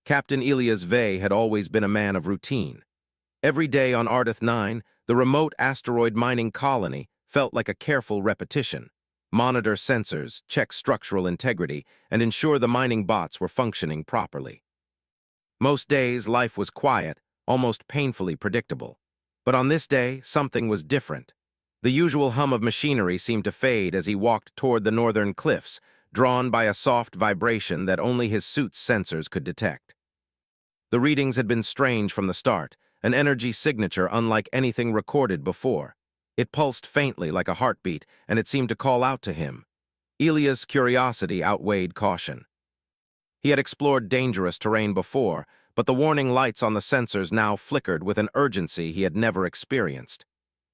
Captain Elias Vey had always been a man of routine. Every day on Ardith 9, the remote asteroid mining colony felt like a careful repetition. Monitor sensors, check structural integrity, and ensure the mining bots were functioning properly. Most days, life was quiet, almost painfully predictable. But on this day, something was different. The usual hum of machinery seemed to fade as he walked toward the northern cliffs, drawn by a soft vibration that only his suit's sensors could detect. The readings had been strange from the start, an energy signature unlike anything recorded before. It pulsed faintly like a heartbeat, and it seemed to call out to him. Elias' curiosity outweighed caution. He had explored dangerous terrain before, but the warning lights on the sensors now flickered with an urgency he had never experienced.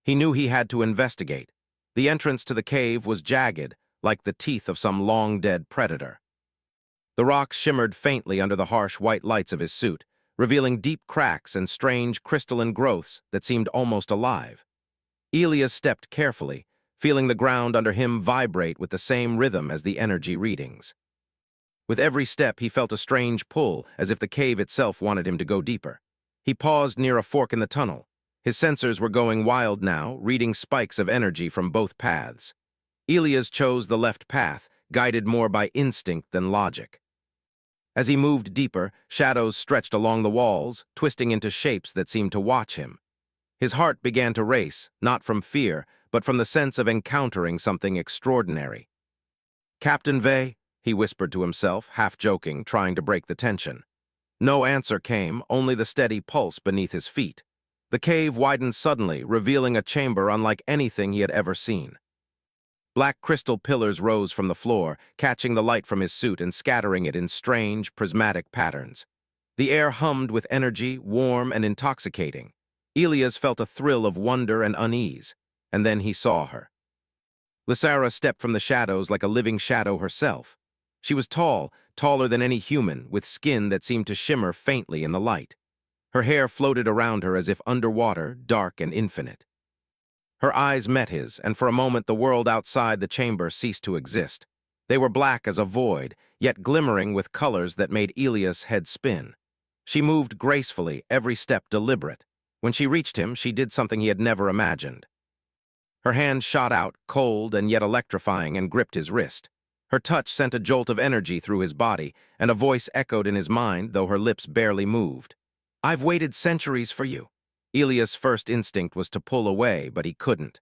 He knew he had to investigate. The entrance to the cave was jagged, like the teeth of some long-dead predator. The rock shimmered faintly under the harsh white lights of his suit, revealing deep cracks and strange crystalline growths that seemed almost alive. Elias stepped carefully, feeling the ground under him vibrate with the same rhythm as the energy readings. With every step, he felt a strange pull, as if the cave itself wanted him to go deeper. He paused near a fork in the tunnel. His sensors were going wild now, reading spikes of energy from both paths. Elias chose the left path, guided more by instinct than logic. As he moved deeper, shadows stretched along the walls, twisting into shapes that seemed to watch him. His heart began to race, not from fear, but from the sense of encountering something extraordinary. "Captain Vey," he whispered to himself, half joking, trying to break the tension. No answer came, only the steady pulse beneath his feet. The cave widened suddenly, revealing a chamber unlike anything he had ever seen. Black crystal pillars rose from the floor, catching the light from his suit and scattering it in strange, prismatic patterns. The air hummed with energy, warm and intoxicating. Elias felt a thrill of wonder and unease, and then he saw her. Lysara stepped from the shadows like a living shadow herself. She was tall, taller than any human, with skin that seemed to shimmer faintly in the light. Her hair floated around her as if underwater, dark and infinite. Her eyes met his, and for a moment the world outside the chamber ceased to exist. They were black as a void, yet glimmering with colors that made Elias' head spin. She moved gracefully, every step deliberate. When she reached him, she did something he had never imagined. Her hand shot out, cold and yet electrifying, and gripped his wrist. Her touch sent a jolt of energy through his body, and a voice echoed in his mind, though her lips barely moved. "I've waited centuries for you." Elias' first instinct was to pull away, but he couldn't.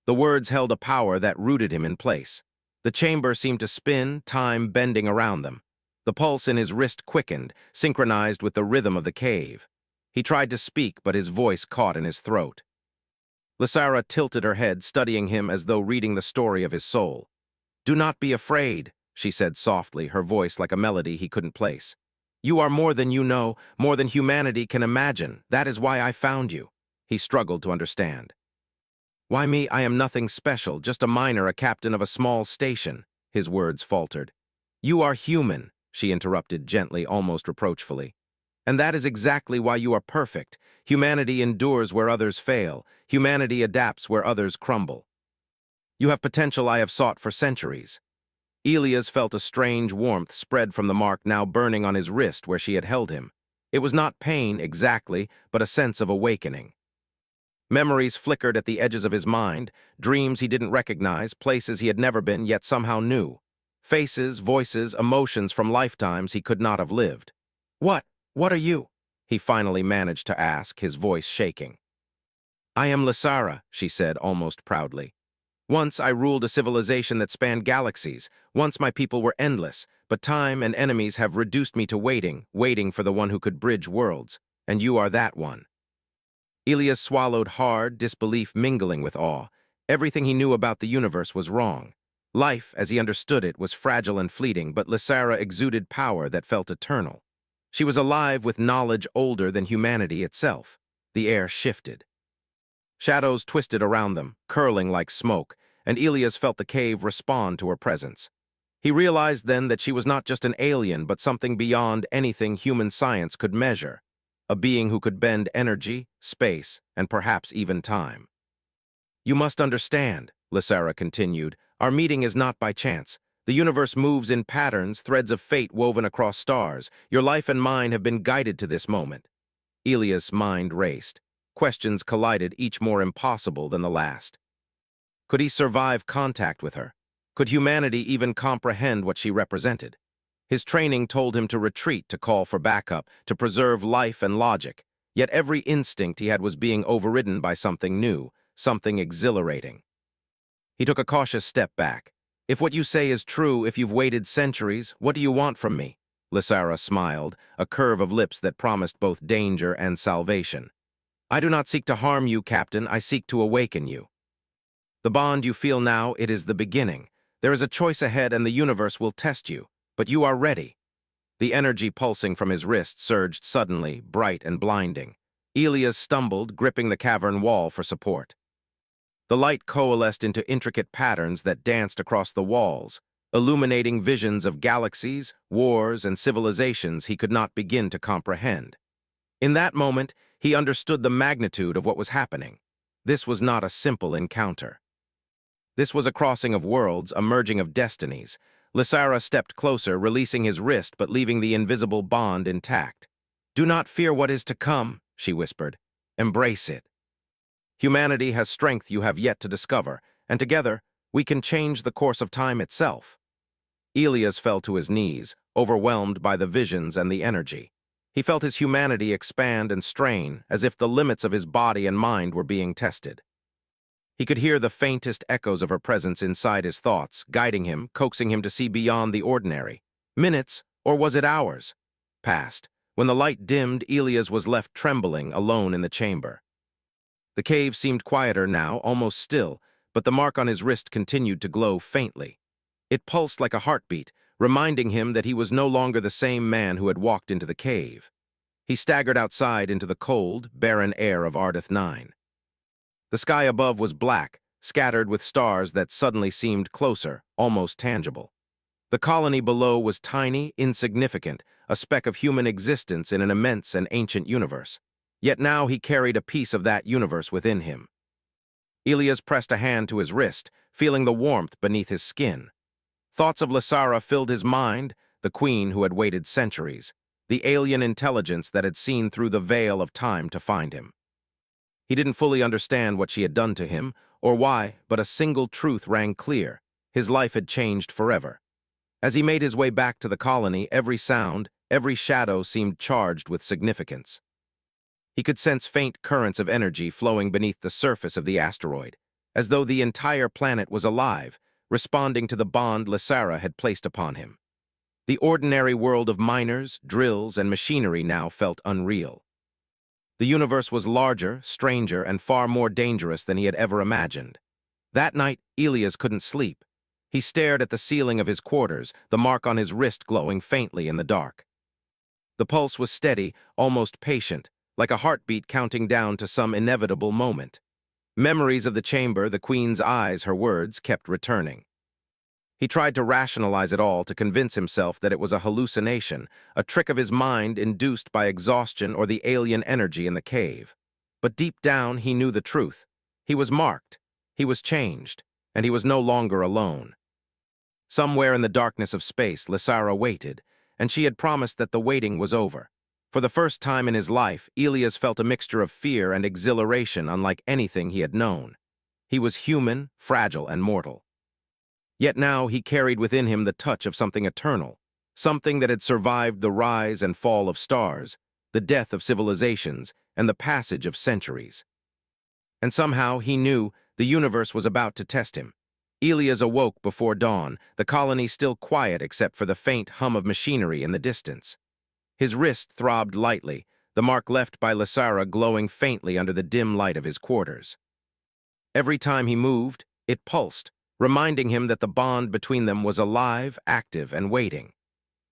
The words held a power that rooted him in place. The chamber seemed to spin, time bending around them. The pulse in his wrist quickened, synchronized with the rhythm of the cave. He tried to speak, but his voice caught in his throat. Lysara tilted her head, studying him as though reading the story of his soul. "Do not be afraid," she said softly, her voice like a melody he couldn't place. "You are more than you know, more than humanity can imagine. That is why I found you." He struggled to understand. "Why me? I am nothing special, just a miner, a captain of a small station," his words faltered. "You are human," she interrupted gently, almost reproachfully. "And that is exactly why you are perfect. Humanity endures where others fail. Humanity adapts where others crumble. You have potential I have sought for centuries." Elias felt a strange warmth spread from the mark now burning on his wrist where she had held him. It was not pain, exactly, but a sense of awakening. Memories flickered at the edges of his mind, dreams he didn't recognize, places he had never been yet somehow knew. Faces, voices, emotions from lifetimes he could not have lived. What are you?" he finally managed to ask, his voice shaking. "I am Lysara," she said almost proudly. "Once I ruled a civilization that spanned galaxies. Once my people were endless, but time and enemies have reduced me to waiting for the one who could bridge worlds. And you are that one." Elias swallowed hard, disbelief mingling with awe. Everything he knew about the universe was wrong. Life, as he understood it, was fragile and fleeting, but Lysara exuded power that felt eternal. She was alive with knowledge older than humanity itself. The air shifted. Shadows twisted around them, curling like smoke, and Elias felt the cave respond to her presence. He realized then that she was not just an alien, but something beyond anything human science could measure, a being who could bend energy, space, and perhaps even time. "You must understand," Lysara continued, "our meeting is not by chance. The universe moves in patterns, threads of fate woven across stars. Your life and mine have been guided to this moment. Elia's mind raced. Questions collided, each more impossible than the last. Could he survive contact with her? Could humanity even comprehend what she represented? His training told him to retreat, to call for backup, to preserve life and logic. Yet every instinct he had was being overridden by something new, something exhilarating. He took a cautious step back. If what you say is true, if you've waited centuries, what do you want from me? Lysara smiled, a curve of lips that promised both danger and salvation. I do not seek to harm you, Captain. I seek to awaken you. The bond you feel now, it is the beginning. There is a choice ahead and the universe will test you. But you are ready. The energy pulsing from his wrist surged suddenly, bright and blinding. Elias stumbled, gripping the cavern wall for support. The light coalesced into intricate patterns that danced across the walls, illuminating visions of galaxies, wars, and civilizations he could not begin to comprehend. In that moment, he understood the magnitude of what was happening. This was not a simple encounter. This was a crossing of worlds, a merging of destinies. Lysara stepped closer, releasing his wrist but leaving the invisible bond intact. "Do not fear what is to come," she whispered. "Embrace it. Humanity has strength you have yet to discover, and together we can change the course of time itself." Elias fell to his knees, overwhelmed by the visions and the energy. He felt his humanity expand and strain, as if the limits of his body and mind were being tested. He could hear the faintest echoes of her presence inside his thoughts, guiding him, coaxing him to see beyond the ordinary. Minutes, or was it hours, passed. When the light dimmed, Elias was left trembling, alone in the chamber. The cave seemed quieter now, almost still, but the mark on his wrist continued to glow faintly. It pulsed like a heartbeat, reminding him that he was no longer the same man who had walked into the cave. He staggered outside into the cold, barren air of Ardith 9. The sky above was black, scattered with stars that suddenly seemed closer, almost tangible. The colony below was tiny, insignificant, a speck of human existence in an immense and ancient universe. Yet now he carried a piece of that universe within him. Elias pressed a hand to his wrist, feeling the warmth beneath his skin. Thoughts of Lysara filled his mind, the queen who had waited centuries, the alien intelligence that had seen through the veil of time to find him. He didn't fully understand what she had done to him, or why, but a single truth rang clear. His life had changed forever. As he made his way back to the colony, every sound, every shadow seemed charged with significance. He could sense faint currents of energy flowing beneath the surface of the asteroid, as though the entire planet was alive, responding to the bond Lysara had placed upon him. The ordinary world of miners, drills, and machinery now felt unreal. The universe was larger, stranger, and far more dangerous than he had ever imagined. That night, Elias couldn't sleep. He stared at the ceiling of his quarters, the mark on his wrist glowing faintly in the dark. The pulse was steady, almost patient, like a heartbeat counting down to some inevitable moment. Memories of the chamber, the queen's eyes, her words, kept returning. He tried to rationalize it all, to convince himself that it was a hallucination, a trick of his mind induced by exhaustion or the alien energy in the cave. But deep down, he knew the truth. He was marked, he was changed, and he was no longer alone. Somewhere in the darkness of space, Lysara waited, and she had promised that the waiting was over. For the first time in his life, Elias felt a mixture of fear and exhilaration unlike anything he had known. He was human, fragile, and mortal. Yet now he carried within him the touch of something eternal, something that had survived the rise and fall of stars, the death of civilizations, and the passage of centuries. And somehow he knew the universe was about to test him. Elias awoke before dawn, the colony still quiet except for the faint hum of machinery in the distance. His wrist throbbed lightly, the mark left by Lysara glowing faintly under the dim light of his quarters. Every time he moved, it pulsed, reminding him that the bond between them was alive, active, and waiting.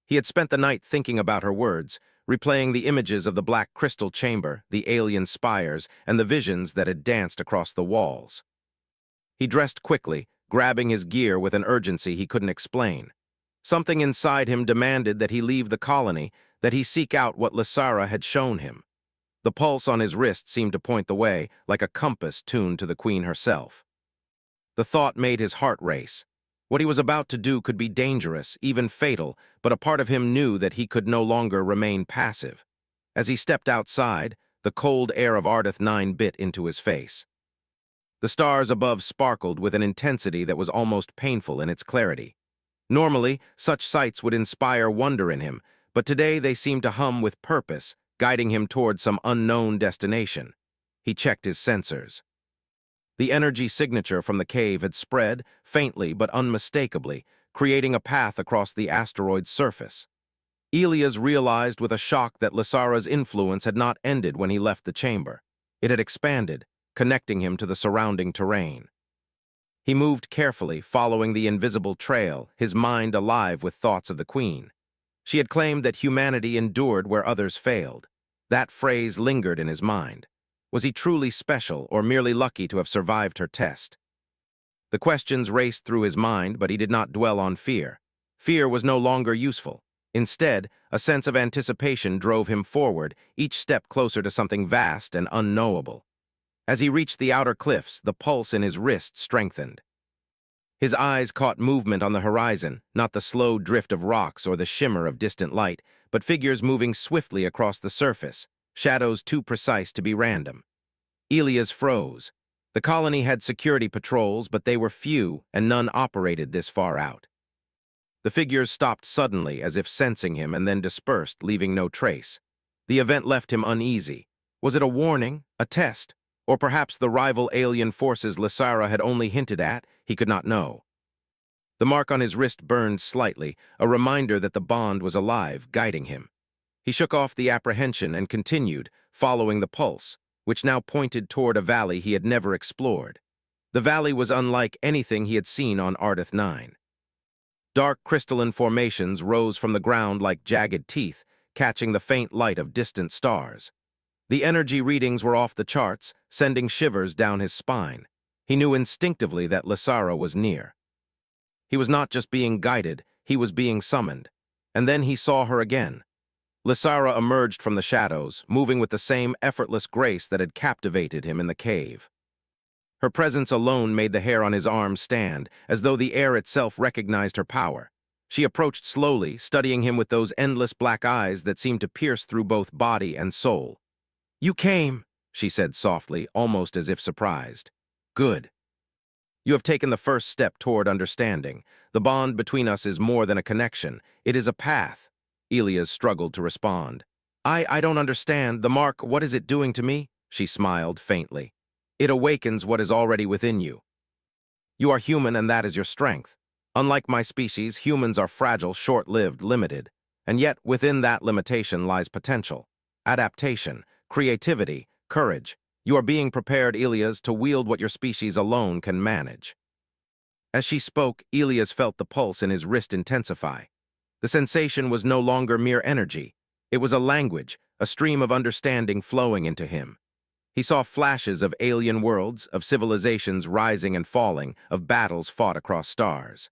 He had spent the night thinking about her words, replaying the images of the black crystal chamber, the alien spires, and the visions that had danced across the walls. He dressed quickly, grabbing his gear with an urgency he couldn't explain. Something inside him demanded that he leave the colony, that he seek out what Lysara had shown him. The pulse on his wrist seemed to point the way, like a compass tuned to the queen herself. The thought made his heart race. What he was about to do could be dangerous, even fatal, but a part of him knew that he could no longer remain passive. As he stepped outside, the cold air of Ardeth 9 bit into his face. The stars above sparkled with an intensity that was almost painful in its clarity. Normally, such sights would inspire wonder in him, but today they seemed to hum with purpose, guiding him toward some unknown destination. He checked his sensors. The energy signature from the cave had spread, faintly but unmistakably, creating a path across the asteroid's surface. Elias realized with a shock that Lysara's influence had not ended when he left the chamber. It had expanded, connecting him to the surrounding terrain. He moved carefully, following the invisible trail, his mind alive with thoughts of the Queen. She had claimed that humanity endured where others failed. That phrase lingered in his mind. Was he truly special or merely lucky to have survived her test? The questions raced through his mind, but he did not dwell on fear. Fear was no longer useful. Instead, a sense of anticipation drove him forward, each step closer to something vast and unknowable. As he reached the outer cliffs, the pulse in his wrist strengthened. His eyes caught movement on the horizon, not the slow drift of rocks or the shimmer of distant light, but figures moving swiftly across the surface, shadows too precise to be random. Elias froze. The colony had security patrols, but they were few, and none operated this far out. The figures stopped suddenly, as if sensing him, and then dispersed, leaving no trace. The event left him uneasy. Was it a warning, a test, or perhaps the rival alien forces Lysara had only hinted at? He could not know. The mark on his wrist burned slightly, a reminder that the bond was alive, guiding him. He shook off the apprehension and continued, following the pulse, which now pointed toward a valley he had never explored. The valley was unlike anything he had seen on Ardeth 9. Dark crystalline formations rose from the ground like jagged teeth, catching the faint light of distant stars. The energy readings were off the charts, sending shivers down his spine. He knew instinctively that Lysara was near. He was not just being guided, he was being summoned. And then he saw her again. Lysara emerged from the shadows, moving with the same effortless grace that had captivated him in the cave. Her presence alone made the hair on his arm stand, as though the air itself recognized her power. She approached slowly, studying him with those endless black eyes that seemed to pierce through both body and soul. "You came," she said softly, almost as if surprised. "Good. You have taken the first step toward understanding. The bond between us is more than a connection. It is a path." Elias struggled to respond. I don't understand. The mark, what is it doing to me?" She smiled faintly. "It awakens what is already within you. You are human, and that is your strength. Unlike my species, humans are fragile, short-lived, limited. And yet, within that limitation lies potential, adaptation, creativity, courage. You are being prepared, Elias, to wield what your species alone can manage." As she spoke, Elias felt the pulse in his wrist intensify. The sensation was no longer mere energy. It was a language, a stream of understanding flowing into him. He saw flashes of alien worlds, of civilizations rising and falling, of battles fought across stars.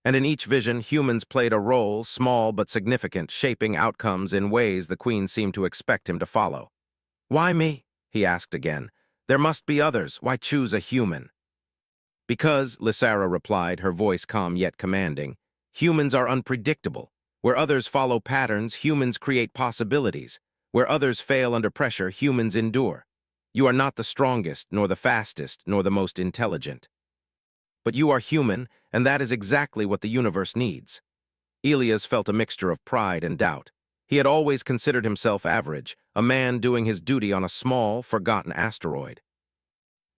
And in each vision, humans played a role, small but significant, shaping outcomes in ways the Queen seemed to expect him to follow. "Why me?" he asked again. "There must be others. Why choose a human?" "Because," Lysara replied, her voice calm yet commanding, "humans are unpredictable. Where others follow patterns, humans create possibilities. Where others fail under pressure, humans endure. You are not the strongest, nor the fastest, nor the most intelligent. But you are human, and that is exactly what the universe needs." Elias felt a mixture of pride and doubt. He had always considered himself average, a man doing his duty on a small, forgotten asteroid.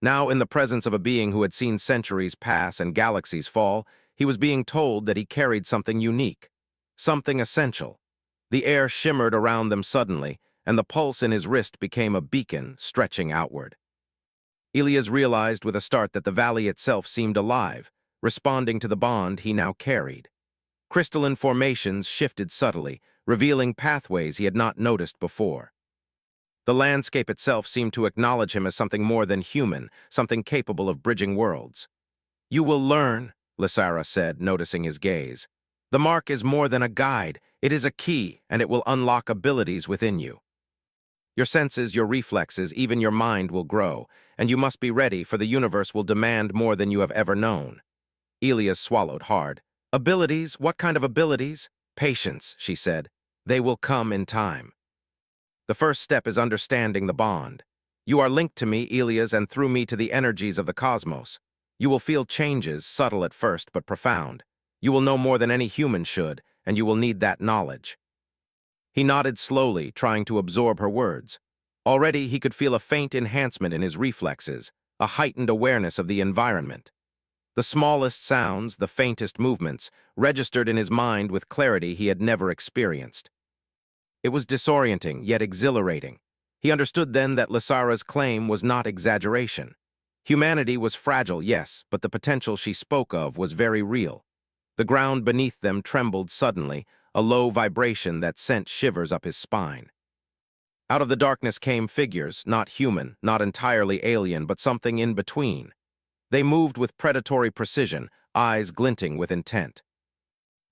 Now, in the presence of a being who had seen centuries pass and galaxies fall, he was being told that he carried something unique, something essential. The air shimmered around them suddenly, and the pulse in his wrist became a beacon, stretching outward. Elias realized with a start that the valley itself seemed alive, responding to the bond he now carried. Crystalline formations shifted subtly, revealing pathways he had not noticed before. The landscape itself seemed to acknowledge him as something more than human, something capable of bridging worlds. "You will learn," Lysara said, noticing his gaze. "The mark is more than a guide. It is a key, and it will unlock abilities within you. Your senses, your reflexes, even your mind will grow, and you must be ready, for the universe will demand more than you have ever known." Elias swallowed hard. Abilities? What kind of abilities? Patience, she said. They will come in time. The first step is understanding the bond. You are linked to me, Elias, and through me to the energies of the cosmos. You will feel changes, subtle at first, but profound. You will know more than any human should, and you will need that knowledge. He nodded slowly, trying to absorb her words. Already he could feel a faint enhancement in his reflexes, a heightened awareness of the environment. The smallest sounds, the faintest movements, registered in his mind with clarity he had never experienced. It was disorienting, yet exhilarating. He understood then that Lysara's claim was not exaggeration. Humanity was fragile, yes, but the potential she spoke of was very real. The ground beneath them trembled suddenly, a low vibration that sent shivers up his spine. Out of the darkness came figures, not human, not entirely alien, but something in between. They moved with predatory precision, eyes glinting with intent.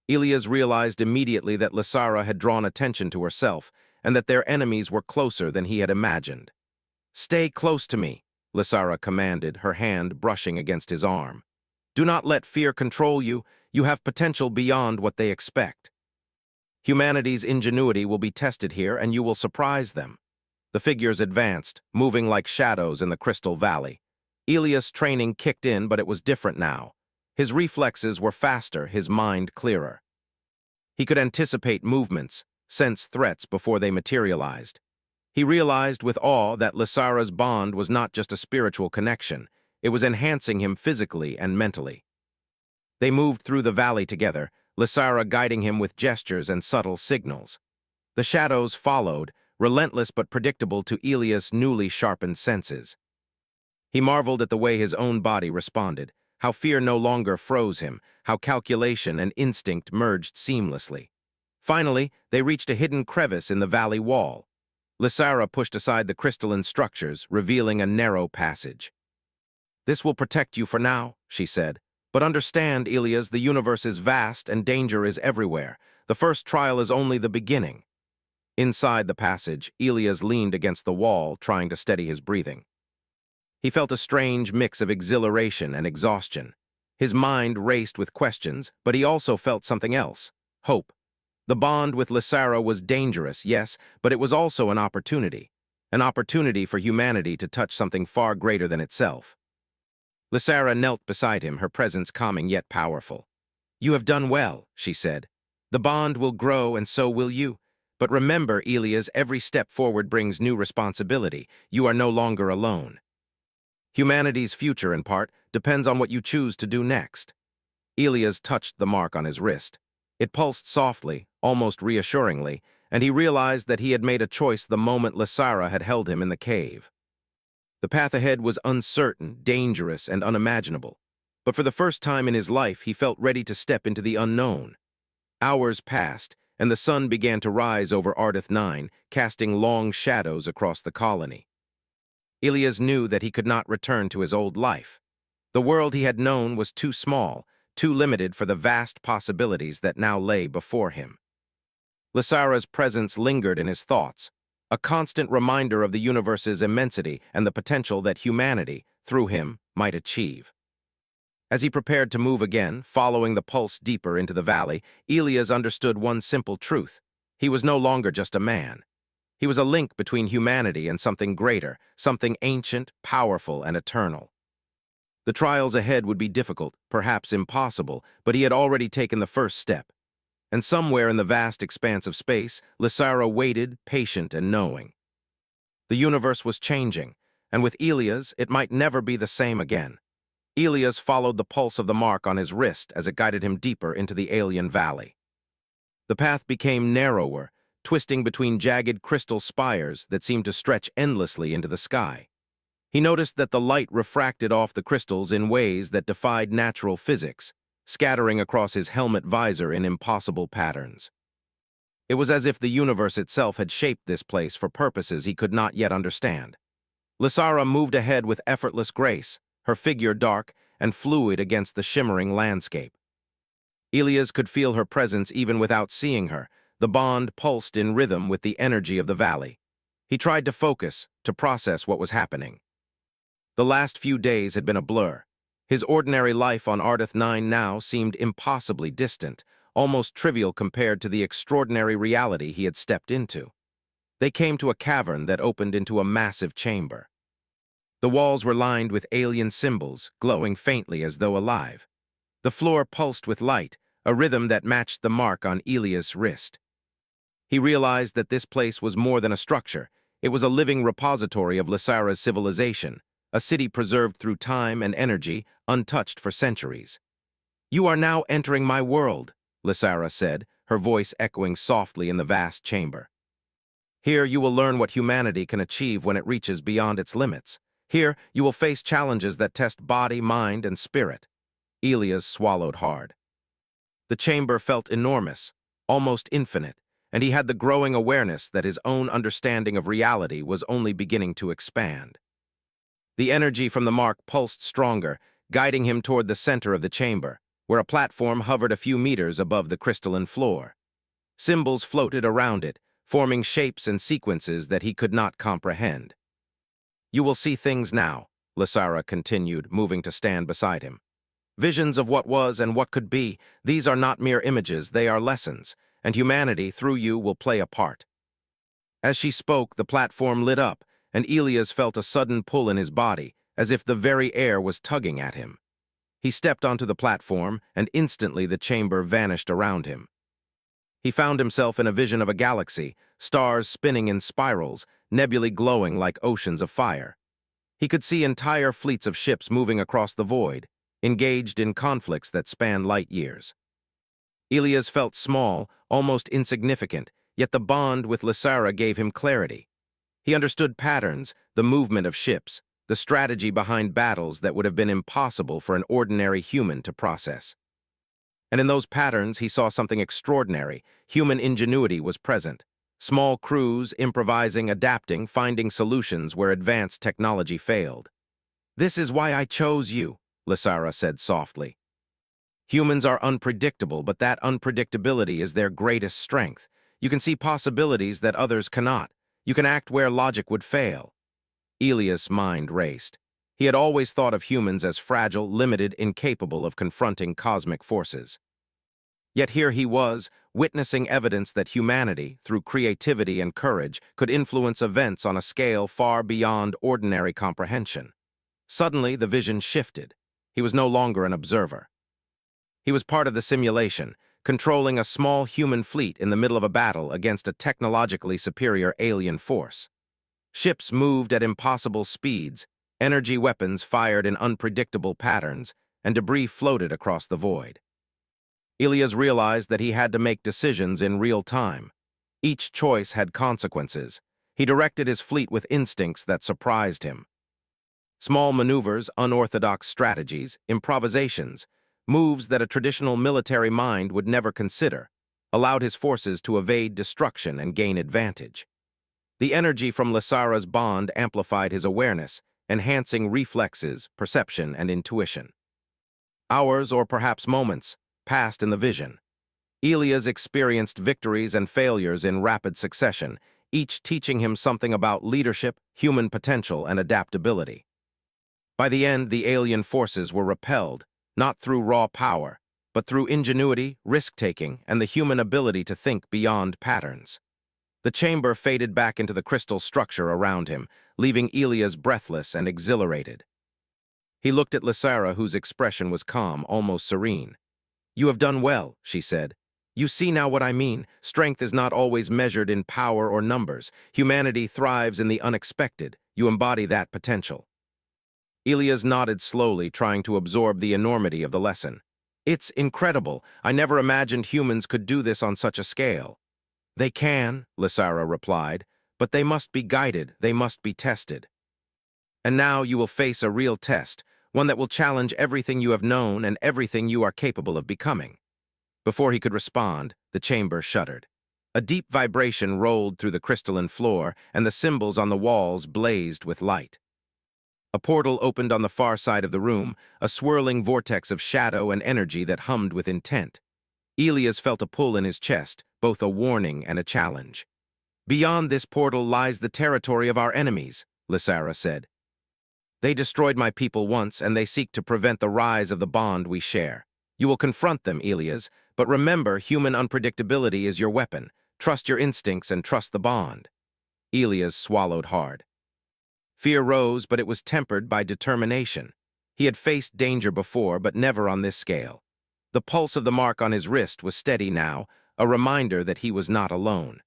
Elias realized immediately that Lysara had drawn attention to herself, and that their enemies were closer than he had imagined. "Stay close to me," Lysara commanded, her hand brushing against his arm. "Do not let fear control you. You have potential beyond what they expect. Humanity's ingenuity will be tested here, and you will surprise them." The figures advanced, moving like shadows in the Crystal Valley. Elias' training kicked in, but it was different now. His reflexes were faster, his mind clearer. He could anticipate movements, sense threats before they materialized. He realized with awe that Lysara's bond was not just a spiritual connection, it was enhancing him physically and mentally. They moved through the valley together, Lysara guiding him with gestures and subtle signals. The shadows followed, relentless but predictable to Elias' newly sharpened senses. He marveled at the way his own body responded, how fear no longer froze him, how calculation and instinct merged seamlessly. Finally, they reached a hidden crevice in the valley wall. Lysara pushed aside the crystalline structures, revealing a narrow passage. "This will protect you for now," she said. "But understand, Elias, the universe is vast and danger is everywhere. The first trial is only the beginning." Inside the passage, Elias leaned against the wall, trying to steady his breathing. He felt a strange mix of exhilaration and exhaustion. His mind raced with questions, but he also felt something else: hope. The bond with Lysara was dangerous, yes, but it was also an opportunity for humanity to touch something far greater than itself. Lysara knelt beside him, her presence calming yet powerful. "You have done well," she said. "The bond will grow and so will you. But remember, Elias, every step forward brings new responsibility. You are no longer alone. Humanity's future, in part, depends on what you choose to do next." Elias touched the mark on his wrist. It pulsed softly, almost reassuringly, and he realized that he had made a choice the moment Lysara had held him in the cave. The path ahead was uncertain, dangerous, and unimaginable, but for the first time in his life he felt ready to step into the unknown. Hours passed, and the sun began to rise over Ardith 9, casting long shadows across the colony. Elias knew that he could not return to his old life. The world he had known was too small, too limited for the vast possibilities that now lay before him. Lysara's presence lingered in his thoughts, a constant reminder of the universe's immensity and the potential that humanity, through him, might achieve. As he prepared to move again, following the pulse deeper into the valley, Elias understood one simple truth: he was no longer just a man. He was a link between humanity and something greater, something ancient, powerful, and eternal. The trials ahead would be difficult, perhaps impossible, but he had already taken the first step. And somewhere in the vast expanse of space, Lysara waited, patient and knowing. The universe was changing, and with Elias, it might never be the same again. Elias followed the pulse of the mark on his wrist as it guided him deeper into the alien valley. The path became narrower, twisting between jagged crystal spires that seemed to stretch endlessly into the sky. He noticed that the light refracted off the crystals in ways that defied natural physics, scattering across his helmet visor in impossible patterns. It was as if the universe itself had shaped this place for purposes he could not yet understand. Lysara moved ahead with effortless grace, her figure dark and fluid against the shimmering landscape. Elias could feel her presence even without seeing her. The bond pulsed in rhythm with the energy of the valley. He tried to focus, to process what was happening. The last few days had been a blur. His ordinary life on Ardeth 9 now seemed impossibly distant, almost trivial compared to the extraordinary reality he had stepped into. They came to a cavern that opened into a massive chamber. The walls were lined with alien symbols, glowing faintly as though alive. The floor pulsed with light, a rhythm that matched the mark on Elias' wrist. He realized that this place was more than a structure. It was a living repository of Lysara's civilization, a city preserved through time and energy, untouched for centuries. "You are now entering my world," Lysara said, her voice echoing softly in the vast chamber. "Here you will learn what humanity can achieve when it reaches beyond its limits. Here you will face challenges that test body, mind, and spirit." Elias swallowed hard. The chamber felt enormous, almost infinite, and he had the growing awareness that his own understanding of reality was only beginning to expand. The energy from the mark pulsed stronger, guiding him toward the center of the chamber, where a platform hovered a few meters above the crystalline floor. Symbols floated around it, forming shapes and sequences that he could not comprehend. "You will see things now," Lysara continued, moving to stand beside him. "Visions of what was and what could be. These are not mere images, they are lessons, and humanity, through you, will play a part." As she spoke, the platform lit up, and Elias felt a sudden pull in his body, as if the very air was tugging at him. He stepped onto the platform, and instantly the chamber vanished around him. He found himself in a vision of a galaxy, stars spinning in spirals, nebulae glowing like oceans of fire. He could see entire fleets of ships moving across the void, engaged in conflicts that span light years. Elias felt small, almost insignificant, yet the bond with Lysara gave him clarity. He understood patterns, the movement of ships, the strategy behind battles that would have been impossible for an ordinary human to process. And in those patterns, he saw something extraordinary. Human ingenuity was present. Small crews, improvising, adapting, finding solutions where advanced technology failed. "This is why I chose you," Lysara said softly. "Humans are unpredictable, but that unpredictability is their greatest strength. You can see possibilities that others cannot. You can act where logic would fail." Elias' mind raced. He had always thought of humans as fragile, limited, incapable of confronting cosmic forces. Yet here he was, witnessing evidence that humanity, through creativity and courage, could influence events on a scale far beyond ordinary comprehension. Suddenly, the vision shifted. He was no longer an observer. He was part of the simulation, controlling a small human fleet in the middle of a battle against a technologically superior alien force. Ships moved at impossible speeds, energy weapons fired in unpredictable patterns, and debris floated across the void. Elias realized that he had to make decisions in real time. Each choice had consequences. He directed his fleet with instincts that surprised him. Small maneuvers, unorthodox strategies, improvisations, moves that a traditional military mind would never consider, allowed his forces to evade destruction and gain advantage. The energy from Lysara's bond amplified his awareness, enhancing reflexes, perception, and intuition. Hours, or perhaps moments, passed in the vision. Elias experienced victories and failures in rapid succession, each teaching him something about leadership, human potential, and adaptability. By the end, the alien forces were repelled, not through raw power, but through ingenuity, risk-taking, and the human ability to think beyond patterns. The chamber faded back into the crystal structure around him, leaving Elias breathless and exhilarated. He looked at Lysara, whose expression was calm, almost serene. "You have done well," she said. "You see now what I mean. Strength is not always measured in power or numbers. Humanity thrives in the unexpected. You embody that potential." Elias nodded slowly, trying to absorb the enormity of the lesson. "It's incredible. I never imagined humans could do this on such a scale." "They can," Lysara replied, "but they must be guided, they must be tested. And now you will face a real test, one that will challenge everything you have known and everything you are capable of becoming." Before he could respond, the chamber shuddered. A deep vibration rolled through the crystalline floor, and the symbols on the walls blazed with light. A portal opened on the far side of the room, a swirling vortex of shadow and energy that hummed with intent. Elias felt a pull in his chest, both a warning and a challenge. "Beyond this portal lies the territory of our enemies," Lysara said. They destroyed my people once, and they seek to prevent the rise of the bond we share. You will confront them, Elias, but remember, human unpredictability is your weapon. Trust your instincts and trust the bond. Elias swallowed hard. Fear rose, but it was tempered by determination. He had faced danger before, but never on this scale. The pulse of the mark on his wrist was steady now, a reminder that he was not alone.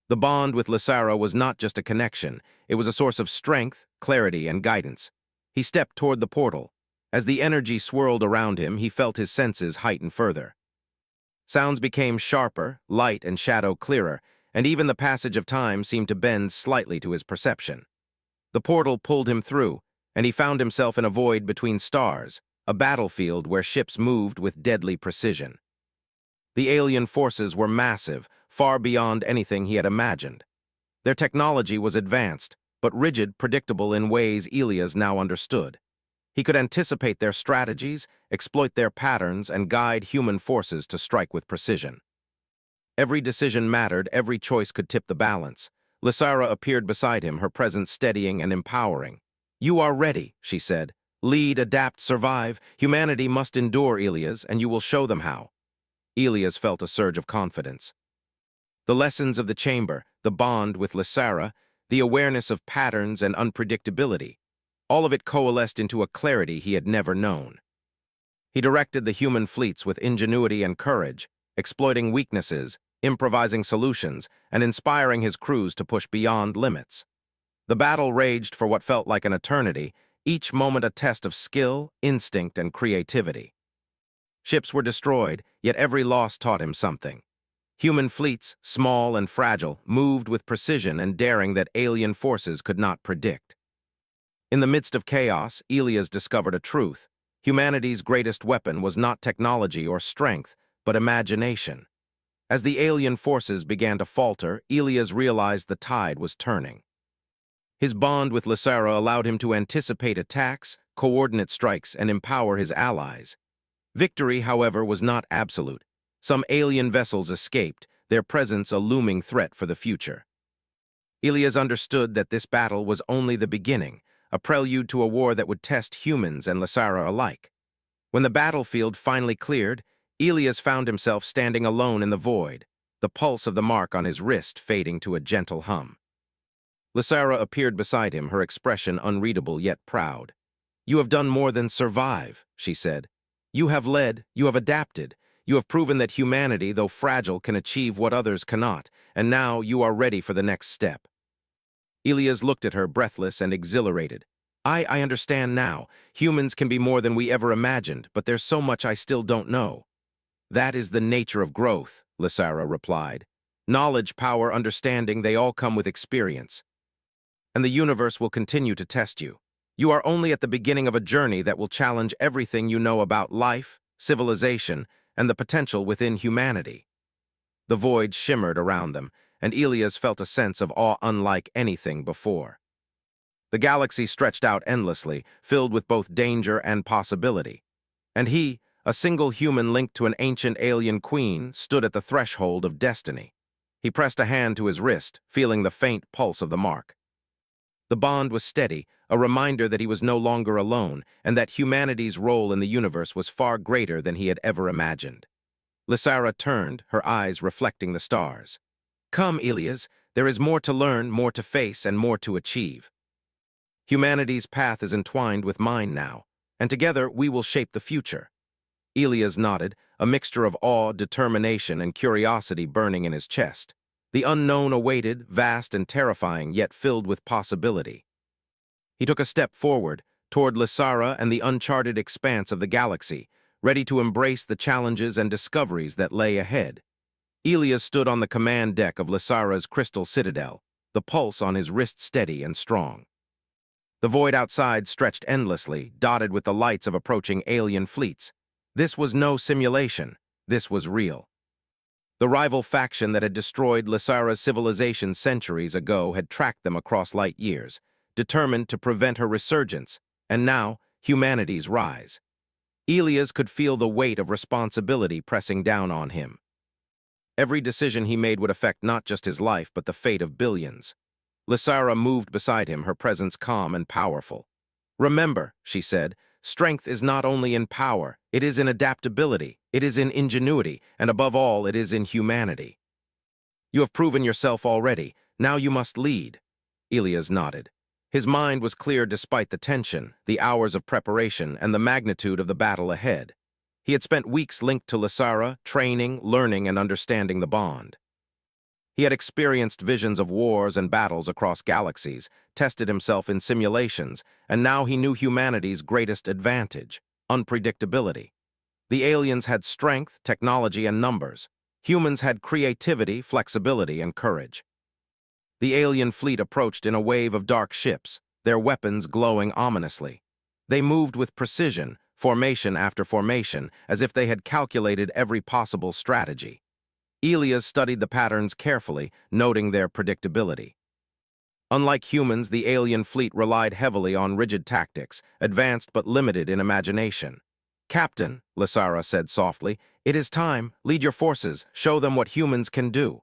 The bond with Lysara was not just a connection, it was a source of strength, clarity, and guidance. He stepped toward the portal. As the energy swirled around him, he felt his senses heighten further. Sounds became sharper, light and shadow clearer, and even the passage of time seemed to bend slightly to his perception. The portal pulled him through, and he found himself in a void between stars, a battlefield where ships moved with deadly precision. The alien forces were massive, far beyond anything he had imagined. Their technology was advanced, but rigid, predictable in ways Elias now understood. He could anticipate their strategies, exploit their patterns, and guide human forces to strike with precision. Every decision mattered, every choice could tip the balance. Lysara appeared beside him, her presence steadying and empowering. "You are ready," she said. "Lead, adapt, survive. Humanity must endure, Elias, and you will show them how." Elias felt a surge of confidence. The lessons of the chamber, the bond with Lysara, the awareness of patterns and unpredictability, all of it coalesced into a clarity he had never known. He directed the human fleets with ingenuity and courage, exploiting weaknesses, improvising solutions, and inspiring his crews to push beyond limits. The battle raged for what felt like an eternity, each moment a test of skill, instinct, and creativity. Ships were destroyed, yet every loss taught him something. Human fleets, small and fragile, moved with precision and daring that alien forces could not predict. In the midst of chaos, Elias discovered a truth. Humanity's greatest weapon was not technology or strength, but imagination. As the alien forces began to falter, Elias realized the tide was turning. His bond with Lysara allowed him to anticipate attacks, coordinate strikes, and empower his allies. Victory, however, was not absolute. Some alien vessels escaped, their presence a looming threat for the future. Elias understood that this battle was only the beginning, a prelude to a war that would test humans and Lysara alike. When the battlefield finally cleared, Elias found himself standing alone in the void, the pulse of the mark on his wrist fading to a gentle hum. Lysara appeared beside him, her expression unreadable yet proud. "You have done more than survive," she said. "You have led, you have adapted, you have proven that humanity, though fragile, can achieve what others cannot, and now you are ready for the next step." Elias looked at her, breathless and exhilarated. I understand now. Humans can be more than we ever imagined, but there's so much I still don't know." "That is the nature of growth," Lysara replied. "Knowledge, power, understanding, they all come with experience. And the universe will continue to test you. You are only at the beginning of a journey that will challenge everything you know about life, civilization, and the potential within humanity." The void shimmered around them, and Elias felt a sense of awe unlike anything before. The galaxy stretched out endlessly, filled with both danger and possibility. And he, a single human linked to an ancient alien queen, stood at the threshold of destiny. He pressed a hand to his wrist, feeling the faint pulse of the mark. The bond was steady, a reminder that he was no longer alone, and that humanity's role in the universe was far greater than he had ever imagined. Lysara turned, her eyes reflecting the stars. "Come, Elias, there is more to learn, more to face, and more to achieve. Humanity's path is entwined with mine now, and together we will shape the future." Elias nodded, a mixture of awe, determination, and curiosity burning in his chest. The unknown awaited, vast and terrifying, yet filled with possibility. He took a step forward, toward Lysara and the uncharted expanse of the galaxy, ready to embrace the challenges and discoveries that lay ahead. Elias stood on the command deck of Lysara's crystal citadel, the pulse on his wrist steady and strong. The void outside stretched endlessly, dotted with the lights of approaching alien fleets. This was no simulation. This was real. The rival faction that had destroyed Lysara's civilization centuries ago had tracked them across light years, determined to prevent her resurgence, and now, humanity's rise. Elias could feel the weight of responsibility pressing down on him. Every decision he made would affect not just his life, but the fate of billions. Lysara moved beside him, her presence calm and powerful. Remember, she said, strength is not only in power, it is in adaptability, it is in ingenuity, and above all, it is in humanity. You have proven yourself already. Now you must lead. Elias nodded. His mind was clear despite the tension, the hours of preparation, and the magnitude of the battle ahead. He had spent weeks linked to Lysara, training, learning, and understanding the bond. He had experienced visions of wars and battles across galaxies, tested himself in simulations, and now he knew humanity's greatest advantage: unpredictability. The aliens had strength, technology, and numbers. Humans had creativity, flexibility, and courage. The alien fleet approached in a wave of dark ships, their weapons glowing ominously. They moved with precision, formation after formation, as if they had calculated every possible strategy. Elias studied the patterns carefully, noting their predictability. Unlike humans, the alien fleet relied heavily on rigid tactics, advanced but limited in imagination. "Captain," Lysara said softly, "it is time. Lead your forces. Show them what humans can do."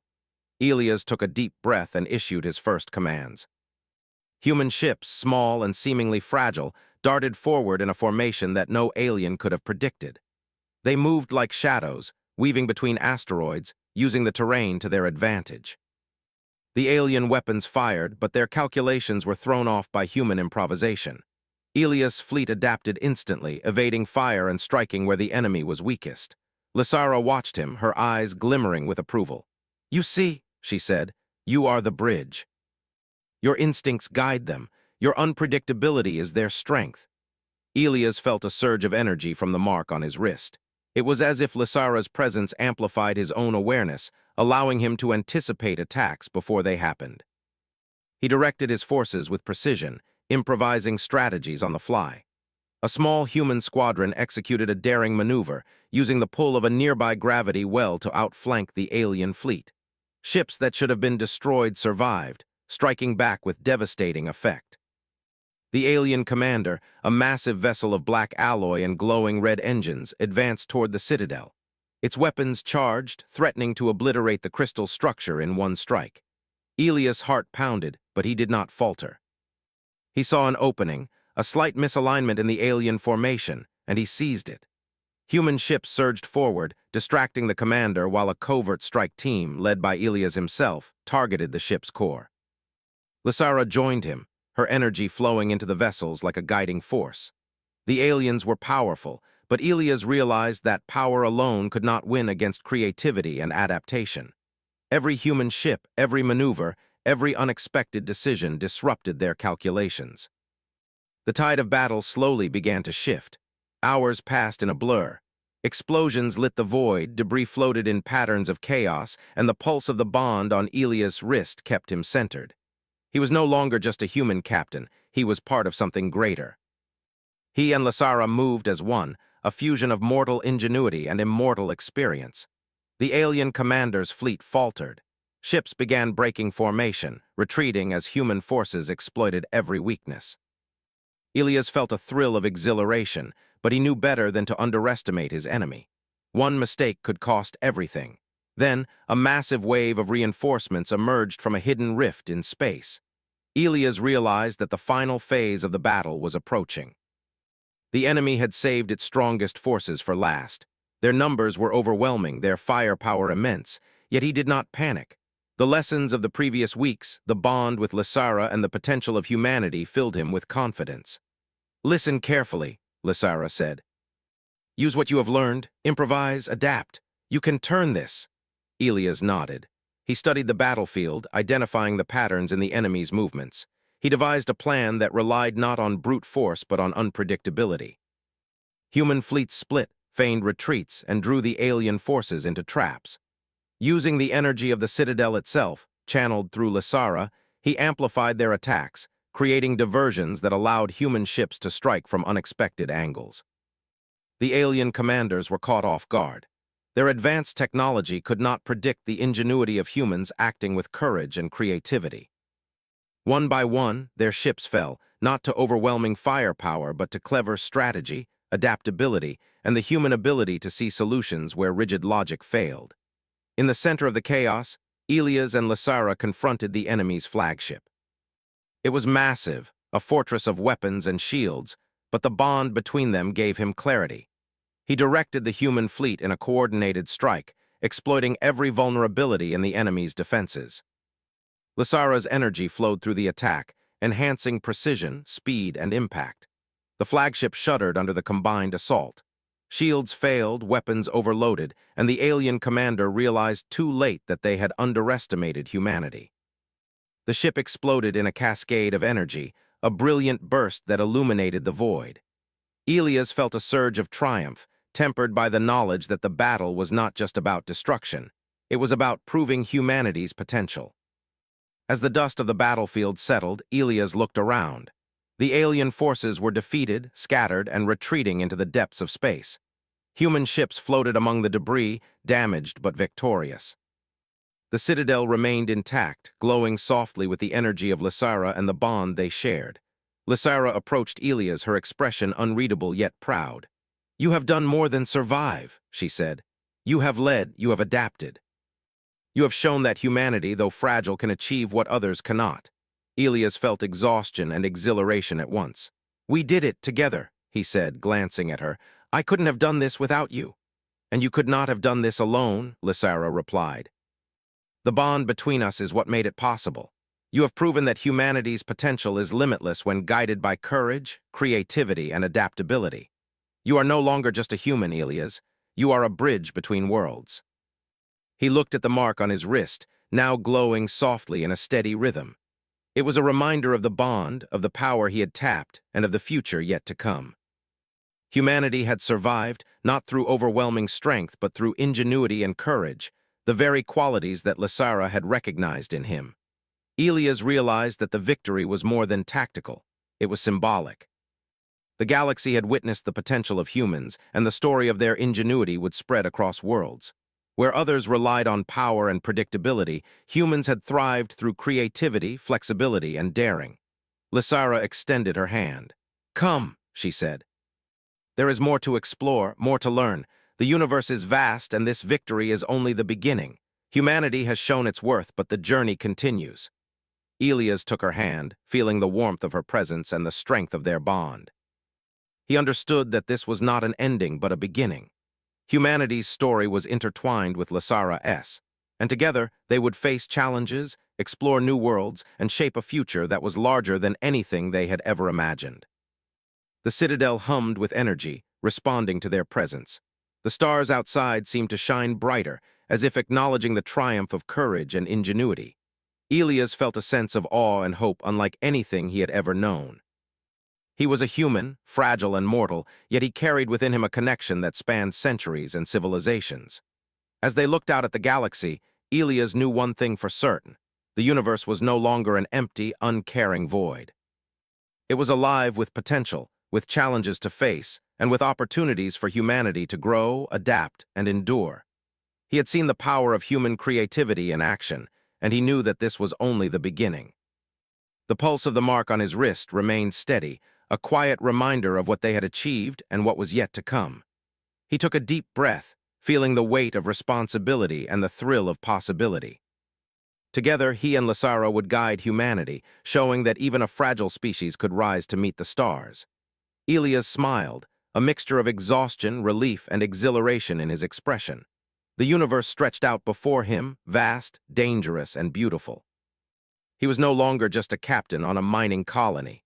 Elias took a deep breath and issued his first commands. Human ships, small and seemingly fragile, darted forward in a formation that no alien could have predicted. They moved like shadows, weaving between asteroids, using the terrain to their advantage. The alien weapons fired, but their calculations were thrown off by human improvisation. Elias' fleet adapted instantly, evading fire and striking where the enemy was weakest. Lysara watched him, her eyes glimmering with approval. "You see," she said, "you are the bridge. Your instincts guide them. Your unpredictability is their strength." Elias felt a surge of energy from the mark on his wrist. It was as if Lysara's presence amplified his own awareness, allowing him to anticipate attacks before they happened. He directed his forces with precision, improvising strategies on the fly. A small human squadron executed a daring maneuver, using the pull of a nearby gravity well to outflank the alien fleet. Ships that should have been destroyed survived, striking back with devastating effect. The alien commander, a massive vessel of black alloy and glowing red engines, advanced toward the citadel. Its weapons charged, threatening to obliterate the crystal structure in one strike. Elias' heart pounded, but he did not falter. He saw an opening, a slight misalignment in the alien formation, and he seized it. Human ships surged forward, distracting the commander while a covert strike team, led by Elias himself, targeted the ship's core. Lysara joined him, her energy flowing into the vessels like a guiding force. The aliens were powerful, but Elias realized that power alone could not win against creativity and adaptation. Every human ship, every maneuver, every unexpected decision disrupted their calculations. The tide of battle slowly began to shift. Hours passed in a blur. Explosions lit the void, debris floated in patterns of chaos, and the pulse of the bond on Elias' wrist kept him centered. He was no longer just a human captain, he was part of something greater. He and Lysara moved as one, a fusion of mortal ingenuity and immortal experience. The alien commander's fleet faltered. Ships began breaking formation, retreating as human forces exploited every weakness. Elias felt a thrill of exhilaration, but he knew better than to underestimate his enemy. One mistake could cost everything. Then, a massive wave of reinforcements emerged from a hidden rift in space. Elias realized that the final phase of the battle was approaching. The enemy had saved its strongest forces for last. Their numbers were overwhelming, their firepower immense, yet he did not panic. The lessons of the previous weeks, the bond with Lysara and the potential of humanity filled him with confidence. "Listen carefully," Lysara said. "Use what you have learned, improvise, adapt. You can turn this." Elias nodded. He studied the battlefield, identifying the patterns in the enemy's movements. He devised a plan that relied not on brute force but on unpredictability. Human fleets split, feigned retreats, and drew the alien forces into traps. Using the energy of the citadel itself, channeled through Lysara, he amplified their attacks, creating diversions that allowed human ships to strike from unexpected angles. The alien commanders were caught off guard. Their advanced technology could not predict the ingenuity of humans acting with courage and creativity. One by one, their ships fell, not to overwhelming firepower but to clever strategy, adaptability, and the human ability to see solutions where rigid logic failed. In the center of the chaos, Elias and Lysara confronted the enemy's flagship. It was massive, a fortress of weapons and shields, but the bond between them gave him clarity. He directed the human fleet in a coordinated strike, exploiting every vulnerability in the enemy's defenses. Lysara's energy flowed through the attack, enhancing precision, speed, and impact. The flagship shuddered under the combined assault. Shields failed, weapons overloaded, and the alien commander realized too late that they had underestimated humanity. The ship exploded in a cascade of energy, a brilliant burst that illuminated the void. Elias felt a surge of triumph, tempered by the knowledge that the battle was not just about destruction. It was about proving humanity's potential. As the dust of the battlefield settled, Elias looked around. The alien forces were defeated, scattered, and retreating into the depths of space. Human ships floated among the debris, damaged but victorious. The citadel remained intact, glowing softly with the energy of Lysara and the bond they shared. Lysara approached Elias, her expression unreadable yet proud. "You have done more than survive," she said. "You have led, you have adapted. You have shown that humanity, though fragile, can achieve what others cannot." Elias felt exhaustion and exhilaration at once. "We did it together," he said, glancing at her. "I couldn't have done this without you." "And you could not have done this alone," Lysara replied. "The bond between us is what made it possible. You have proven that humanity's potential is limitless when guided by courage, creativity, and adaptability. You are no longer just a human, Elias. You are a bridge between worlds." He looked at the mark on his wrist, now glowing softly in a steady rhythm. It was a reminder of the bond, of the power he had tapped, and of the future yet to come. Humanity had survived, not through overwhelming strength, but through ingenuity and courage, the very qualities that Lysara had recognized in him. Elias realized that the victory was more than tactical. It was symbolic. The galaxy had witnessed the potential of humans, and the story of their ingenuity would spread across worlds. Where others relied on power and predictability, humans had thrived through creativity, flexibility, and daring. Lysara extended her hand. "Come," she said. "There is more to explore, more to learn. The universe is vast, and this victory is only the beginning. Humanity has shown its worth, but the journey continues." Elias took her hand, feeling the warmth of her presence and the strength of their bond. He understood that this was not an ending, but a beginning. Humanity's story was intertwined with Lysara's, and together they would face challenges, explore new worlds, and shape a future that was larger than anything they had ever imagined. The citadel hummed with energy, responding to their presence. The stars outside seemed to shine brighter, as if acknowledging the triumph of courage and ingenuity. Elias felt a sense of awe and hope unlike anything he had ever known. He was a human, fragile and mortal, yet he carried within him a connection that spanned centuries and civilizations. As they looked out at the galaxy, Elias knew one thing for certain. The universe was no longer an empty, uncaring void. It was alive with potential, with challenges to face, and with opportunities for humanity to grow, adapt, and endure. He had seen the power of human creativity in action, and he knew that this was only the beginning. The pulse of the mark on his wrist remained steady, a quiet reminder of what they had achieved and what was yet to come. He took a deep breath, feeling the weight of responsibility and the thrill of possibility. Together, he and Lysara would guide humanity, showing that even a fragile species could rise to meet the stars. Elias smiled, a mixture of exhaustion, relief, and exhilaration in his expression. The universe stretched out before him, vast, dangerous, and beautiful. He was no longer just a captain on a mining colony.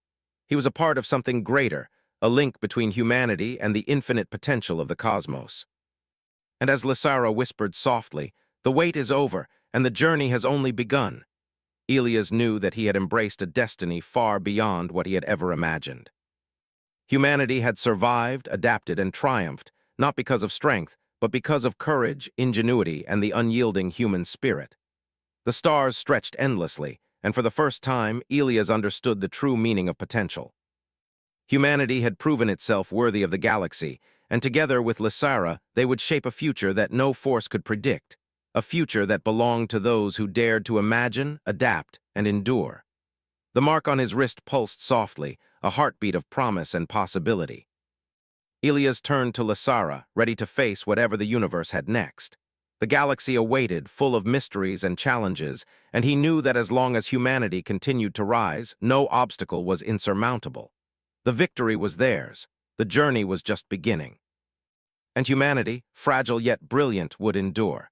He was a part of something greater, a link between humanity and the infinite potential of the cosmos. And as Lysara whispered softly, "The wait is over, and the journey has only begun," Elias knew that he had embraced a destiny far beyond what he had ever imagined. Humanity had survived, adapted, and triumphed, not because of strength, but because of courage, ingenuity, and the unyielding human spirit. The stars stretched endlessly, and for the first time, Elias understood the true meaning of potential. Humanity had proven itself worthy of the galaxy, and together with Lysara, they would shape a future that no force could predict, a future that belonged to those who dared to imagine, adapt, and endure. The mark on his wrist pulsed softly, a heartbeat of promise and possibility. Elias turned to Lysara, ready to face whatever the universe had next. The galaxy awaited, full of mysteries and challenges, and he knew that as long as humanity continued to rise, no obstacle was insurmountable. The victory was theirs. The journey was just beginning. And humanity, fragile yet brilliant, would endure.